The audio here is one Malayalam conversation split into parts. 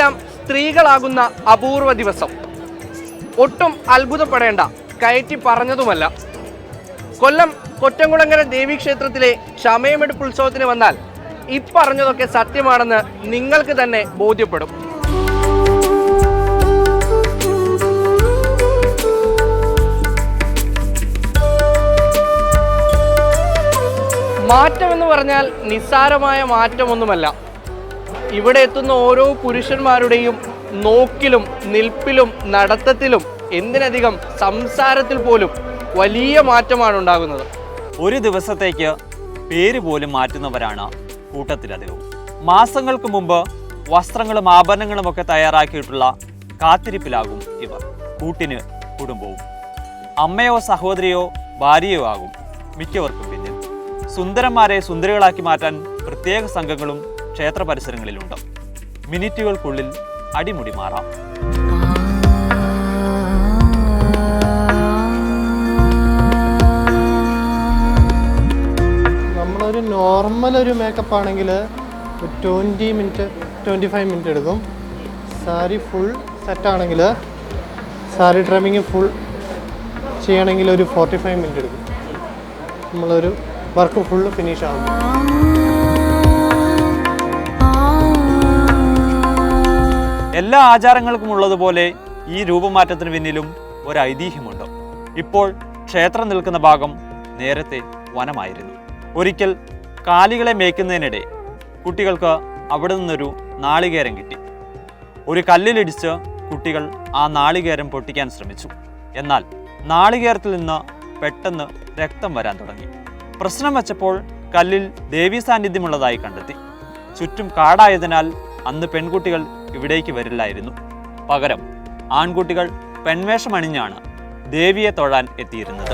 ഇന്നെല്ലാം സ്ത്രീകളാകുന്ന അപൂർവ ദിവസം. ഒട്ടും അത്ഭുതപ്പെടേണ്ട, കയറ്റി പറഞ്ഞതുമല്ല. കൊല്ലം കൊറ്റംകുളങ്ങര ദേവീക്ഷേത്രത്തിലെ ചമയമെടുപ്പ് ഉത്സവത്തിന് വന്നാൽ ഇപ്പറഞ്ഞതൊക്കെ സത്യമാണെന്ന് നിങ്ങൾക്ക് തന്നെ ബോധ്യപ്പെടും. മാറ്റമെന്ന് പറഞ്ഞാൽ നിസ്സാരമായ മാറ്റമൊന്നുമല്ല. ഇവിടെ എത്തുന്ന ഓരോ പുരുഷന്മാരുടെയും നോക്കിലും നിൽപ്പിലും നടത്തത്തിലും എന്തിനധികം സംസാരത്തിൽ പോലും വലിയ മാറ്റമാണ് ഉണ്ടാകുന്നത്. ഒരു ദിവസത്തേക്ക് പേര് പോലും മാറ്റുന്നവരാണ് കൂട്ടത്തിലധികവും. മാസങ്ങൾക്ക് മുമ്പ് വസ്ത്രങ്ങളും ആഭരണങ്ങളും ഒക്കെ തയ്യാറാക്കിയിട്ടുള്ള കാത്തിരിപ്പിലാകും ഇവർ. കൂട്ടിന് കുടുംബവും, അമ്മയോ സഹോദരിയോ ഭാര്യയോ ആകും മിക്കവർക്കും പിന്നിൽ. സുന്ദരന്മാരെ സുന്ദരികളാക്കി മാറ്റാൻ പ്രത്യേക സംഘങ്ങളും ക്ഷേത്ര പരിസരങ്ങളിലുണ്ട്. മിനിറ്റുകൾക്കുള്ളിൽ അടിമുടി മാറാം. നമ്മളൊരു നോർമൽ ഒരു മേക്കപ്പ് ആണെങ്കിൽ 20 മിനിറ്റ് 25 മിനിറ്റ് എടുക്കും. സാരി ഫുൾ സെറ്റാണെങ്കിൽ, സാരി ട്രിമ്മിങ് ഫുൾ ചെയ്യണമെങ്കിൽ ഒരു 45 മിനിറ്റ് എടുക്കും. നമ്മളൊരു വർക്ക് ഫുള്ള് ഫിനിഷ് ആകും. എല്ലാ ആചാരങ്ങൾക്കും ഉള്ളതുപോലെ ഈ രൂപമാറ്റത്തിന് പിന്നിലും ഒരു ഐതിഹ്യമുണ്ട്. ഇപ്പോൾ ക്ഷേത്രം നിൽക്കുന്ന ഭാഗം നേരത്തെ വനമായിരുന്നു. ഒരിക്കൽ കാലികളെ മേയ്ക്കുന്നതിനിടെ കുട്ടികൾക്ക് അവിടെ നിന്നൊരു നാളികേരം കിട്ടി. ഒരു കല്ലിലിടിച്ച് കുട്ടികൾ ആ നാളികേരം പൊട്ടിക്കാൻ ശ്രമിച്ചു. എന്നാൽ നാളികേരത്തിൽ നിന്ന് പെട്ടെന്ന് രക്തം വരാൻ തുടങ്ങി. പ്രശ്നം വച്ചപ്പോൾ കല്ലിൽ ദേവീ സാന്നിധ്യമുള്ളതായി കണ്ടെത്തി. ചുറ്റും കാടായതിനാൽ അന്ന് പെൺകുട്ടികൾ ഇവിടേക്ക് വരില്ലായിരുന്നു. പകരം ആൺകുട്ടികൾ പെൺവേഷമണിഞ്ഞാണ് ദേവിയെ തൊഴാൻ എത്തിയിരുന്നത്.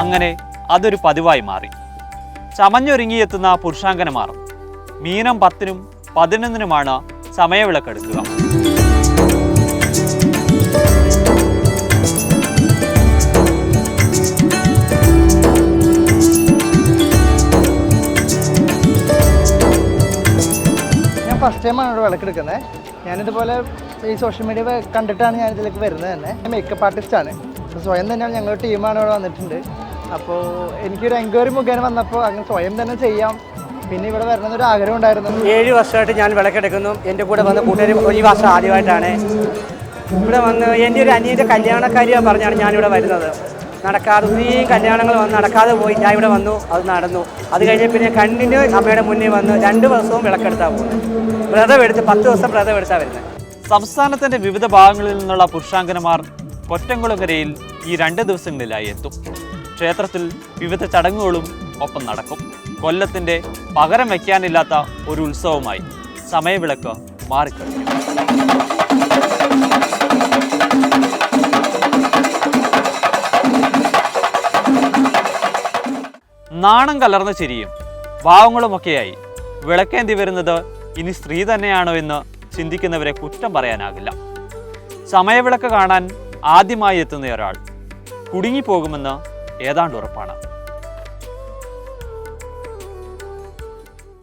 അങ്ങനെ അതൊരു പതിവായി മാറി. ചമഞ്ഞൊരുങ്ങിയെത്തുന്ന പുരുഷാങ്കനമാർ മീനം 10-നും 11-നുമാണ് സമയവിളക്കെടുക്കുക. ഫസ്റ്റ് ടൈമാണ് ഇവിടെ വിളക്കെടുക്കുന്നത്. ഞാനിതുപോലെ ഈ സോഷ്യൽ മീഡിയ കണ്ടിട്ടാണ് ഞാനിതിലേക്ക് വരുന്നത് തന്നെ. മേക്കപ്പ് ആർട്ടിസ്റ്റാണ്. സ്വയം തന്നെയാണ് ഞങ്ങളുടെ ടീമാണ് ഇവിടെ വന്നിട്ടുണ്ട്. അപ്പോൾ എനിക്കൊരു എൻക്വയറി മുഖേന വന്നപ്പോൾ അങ്ങനെ സ്വയം തന്നെ ചെയ്യാം, പിന്നെ ഇവിടെ വരണമെന്നൊരു ആഗ്രഹം ഉണ്ടായിരുന്നു. 7 വർഷമായിട്ട് ഞാൻ വിളക്കെടുക്കുന്നു. എൻ്റെ കൂടെ വന്ന കൂട്ടുകാർ ഈ വർഷം ആദ്യമായിട്ടാണ് ഇവിടെ വന്ന്. എൻ്റെ ഒരു അനിയൻ്റെ കല്യാണക്കാരിയാണ് പറഞ്ഞാണ് ഞാനിവിടെ വരുന്നത്. നടക്കാതെ ഒത്തിരിയും കല്യാണങ്ങൾ വന്ന് നടക്കാതെ പോയി. ഞാൻ ഇവിടെ വന്നു, അത് നടന്നു. അത് കഴിഞ്ഞ് പിന്നെ കണ്ണിന് അമ്മയുടെ മുന്നിൽ വന്ന് 2 ദിവസവും വിളക്കെടുത്താൽ പോകുന്നത്. വ്രതം എടുത്ത് 10 ദിവസം വ്രതം എടുത്താൽ വരുന്നത്. സംസ്ഥാനത്തിന്റെ വിവിധ ഭാഗങ്ങളിൽ നിന്നുള്ള പുരുഷാങ്കനമാർ കൊറ്റംകുളങ്ങരയിൽ ഈ 2 ദിവസങ്ങളിലായി എത്തും. ക്ഷേത്രത്തിൽ വിവിധ ചടങ്ങുകളും ഒപ്പം നടക്കും. കൊല്ലത്തിന്റെ പകരം വയ്ക്കാനില്ലാത്ത ഒരു ഉത്സവമായി സമയവിളക്ക് മാറിക്കഴിഞ്ഞു. നാണം കലർന്ന ചിരിയും ഭാവങ്ങളുമൊക്കെയായി വിളക്കേന്തി വരുന്നത് ഇനി സ്ത്രീ തന്നെയാണോ എന്ന് ചിന്തിക്കുന്നവരെ കുറ്റം പറയാനാകില്ല. സമയവിളക്ക് കാണാൻ ആദ്യമായി എത്തുന്ന ഒരാൾ കുടുങ്ങിപ്പോകുമെന്ന് ഏതാണ്ട് ഉറപ്പാണ്.